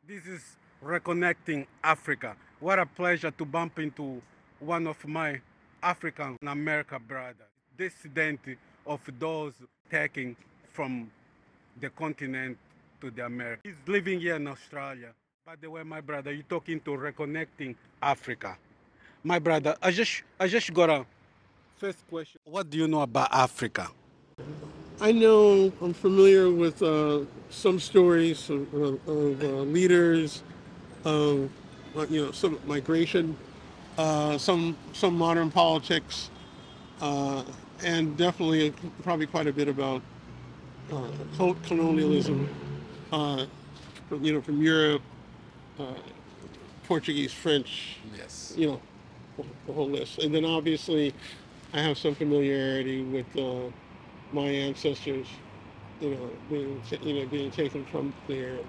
This is Reconnecting Africa. What a pleasure to bump into one of my African American brothers, descendant of those taken from the continent to the America. He's living here in Australia. By the way, my brother, you're talking to Reconnecting Africa. My brother, I just got a first question. What do you know about Africa? I know I'm familiar with some stories of leaders, some migration, some modern politics, uh, and definitely probably quite a bit about colonialism, uh, from Europe, uh, Portuguese, French, Yes. the whole list. And then obviously, I have some familiarity with my ancestors, being taken from there and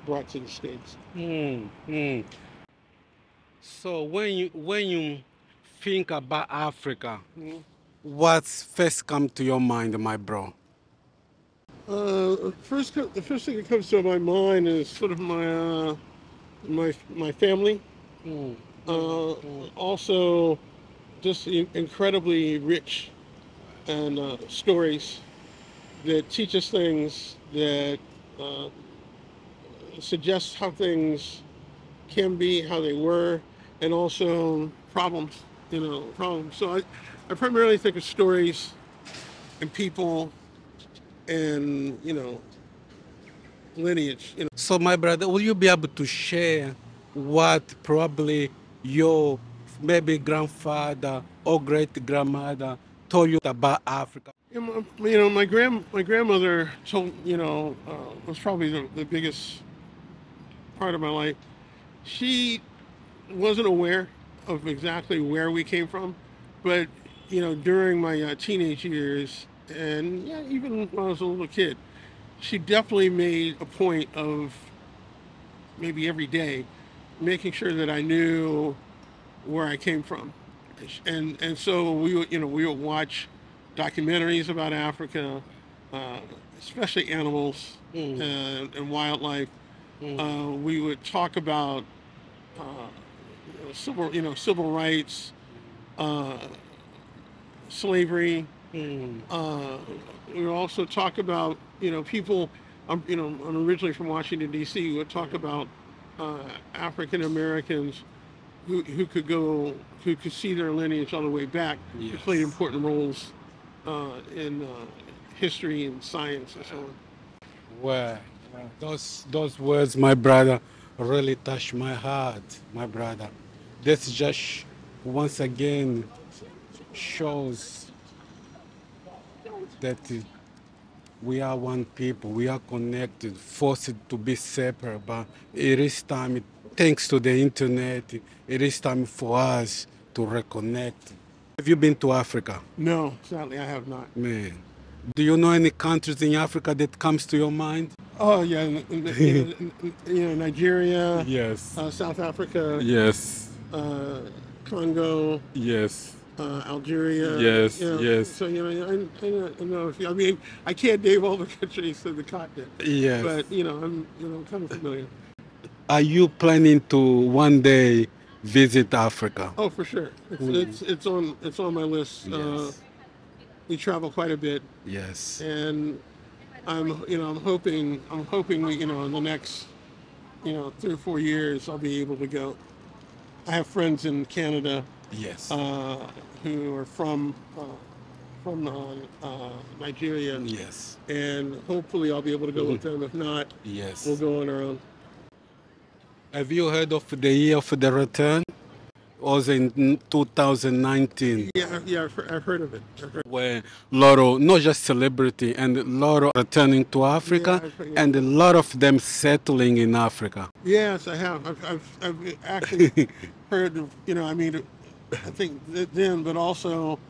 brought to the States. Mm, mm. So when you think about Africa, what's first come to your mind, my bro? The first thing that comes to my mind is sort of my family. Mm, Uh, mm. Also, just incredibly rich and stories that teach us things that uh, suggest how things can be, how they were, and also problems. So I primarily think of stories and people and, lineage. So my brother, will you be able to share what probably your maybe grandfather or great grandmother told you about Africa? My grandmother was probably the biggest part of my life. She wasn't aware of exactly where we came from, but during my teenage years, and yeah, even when I was a little kid, she definitely made a point of maybe every day making sure that I knew where I came from, and so we would watch documentaries about Africa, uh, especially animals Mm, and wildlife. mm, We would talk about civil rights, uh, slavery. mm. Uh, we would also talk about people. I'm originally from Washington D.C. We would talk about uh, African Americans who could see their lineage all the way back, who played Yes. important roles in history and science and so on. Well, those words, my brother, really touch my heart, my brother. This just once again shows that we are one people, we are connected, forced to be separate, but it is time, thanks to the internet, it is time for us to reconnect. Have you been to Africa? No, sadly, I have not. Man, do you know any countries in Africa that comes to your mind? Oh yeah, Nigeria, Yes, South Africa, yes, uh, Congo, yes, Algeria. yes, yes, So I know. I mean, I can't name all the countries of the continent, yes. but I'm kind of familiar. Are you planning to one day visit Africa? Oh, for sure. Mm. It's on my list. Yes, We travel quite a bit, yes. and I'm hoping we, in the next 3 or 4 years I'll be able to go. I have friends in Canada Yes. uh, who are from from Nigeria, Yes. and hopefully I'll be able to go with them. If not, Yes. we'll go on our own. Have you heard of the year of the return? It was in 2019, Yeah, I've heard of it. where a lot of, not just celebrity, and a lot of returning to Africa, Yeah. and a lot of them settling in Africa. Yes, I have. I've actually heard of, I mean, I think then, but also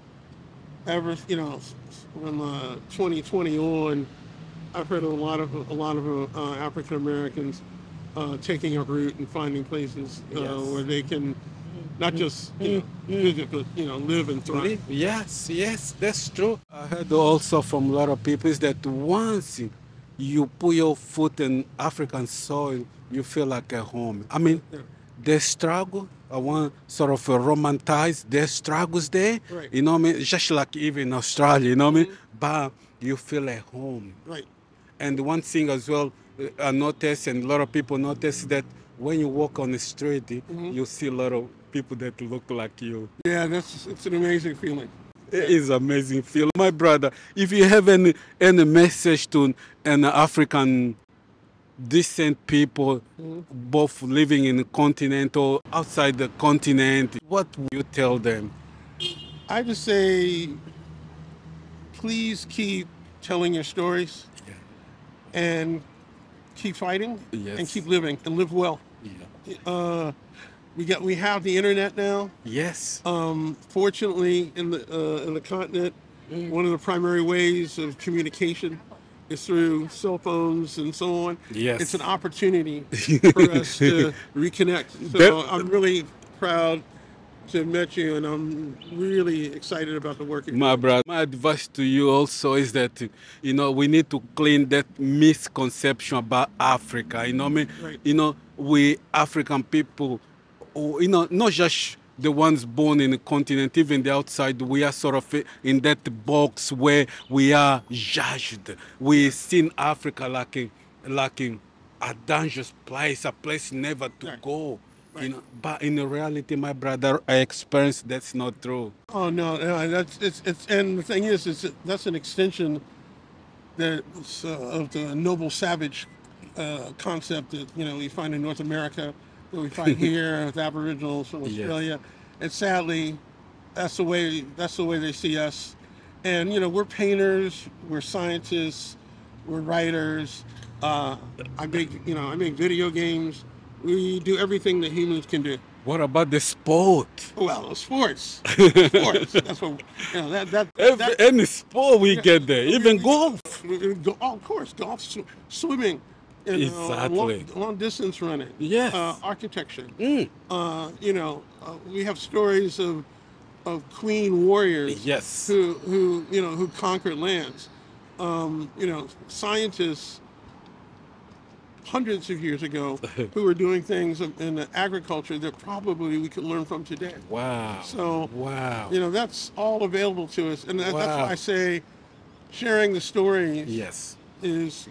ever, from 2020 on, I've heard of a lot of African Americans taking a route and finding places where they can not just visit, but live and thrive. Yes, yes, that's true. I heard also from a lot of people is that once you put your foot in African soil, you feel like at home. I mean, Yeah. the struggle, I want sort of romanticize their struggles there. Right. You know what I mean? Just like even in Australia, you know what I mean? But you feel at home. Right. And one thing as well, I noticed, and a lot of people notice that when you walk on the street, you see a lot of people that look like you. Yeah, it's an amazing feeling. It is amazing feeling. My brother, if you have any message to an African decent people, both living in the continent or outside the continent, what would you tell them? I just say, please keep telling your stories and keep fighting Yes. and keep living and live well. Yeah. We have the internet now. Yes. Fortunately, in the continent, one of the primary ways of communication is through cell phones and so on. Yes. It's an opportunity for us to reconnect. So That- I'm really proud to have met you, and I'm really excited about the work you're doing. My brother, my advice to you also is that, we need to clean that misconception about Africa. You know what I mean? Right. We African people, not just the ones born in the continent, even the outside, we are sort of in that box where we are judged. We seen Africa like a dangerous place, a place never to Right. go. Right. But in reality, my brother, I experienced that's not true. Oh no, that's it's and the thing is, that's an extension of the noble savage concept that we find in North America, that we find here with Aboriginals from Yes. Australia, and sadly, that's the way they see us. And we're painters, we're scientists, we're writers. I make video games. We do everything that humans can do. What about the sport? Well, sports. That's what Any sport we get there, even golf. Oh, of course, golf, swimming, Exactly. long distance running. Yes. Architecture. We have stories of queen warriors. Yes. Who conquered lands. Scientists hundreds of years ago who were doing things in agriculture that probably we could learn from today. Wow. So, wow. That's all available to us, and that's Wow. why I say sharing the stories Yes. is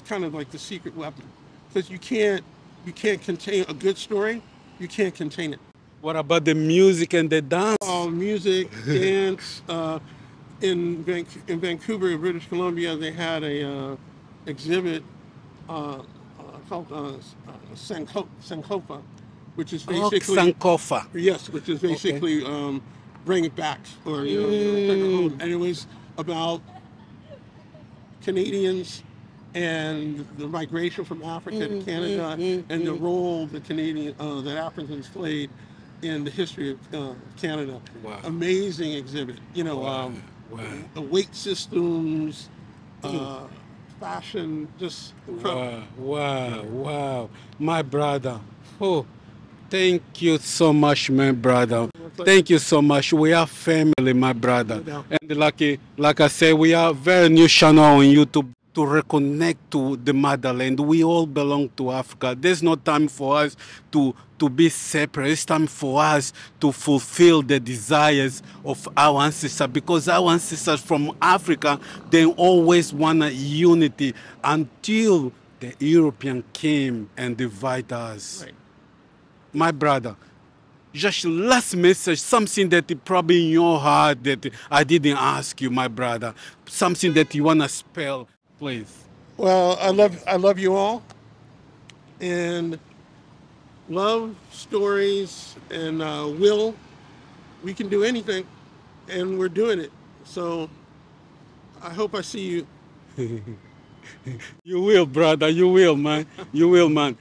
kind of like the secret weapon, because you can't contain a good story. You can't contain it. What about the music and the dance? Music, dance. In Vancouver, British Columbia, they had a exhibit called Sankofa, which is basically Sankofa. yes, which is basically bring it back, or take it home. And it was about Canadians and the migration from Africa to Canada, and the role that Africans played in the history of Canada. Wow. Amazing exhibit. Wow. The weight systems, fashion, just incredible. Wow. My brother. Oh, thank you so much, my brother. Thank you so much. We are family, my brother. And like I said, we are very new channel on YouTube to reconnect to the motherland. We all belong to Africa. There's no time for us to be separate. It's time for us to fulfill the desires of our ancestors, because our ancestors from Africa, they always wanted unity until the European came and divided us. Right. My brother, just last message, something that is probably in your heart that I didn't ask you, my brother. Something that you wanna spell, please. Well, I love you all, and love stories and will. We can do anything, and we're doing it. So I hope I see you. You will, brother. You will, man. You will, man.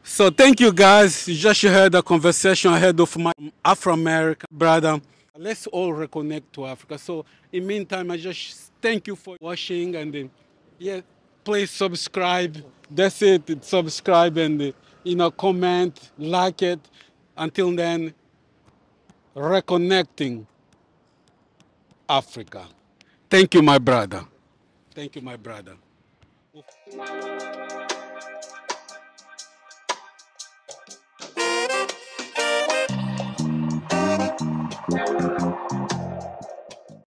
So thank you, guys. You just heard a conversation ahead of my Afro-American brother. Let's all reconnect to Africa. So in meantime, I just thank you for watching and yeah, please subscribe. That's it. Subscribe and comment, like it. Until then, reconnecting Africa. Thank you, my brother. Thank you, my brother.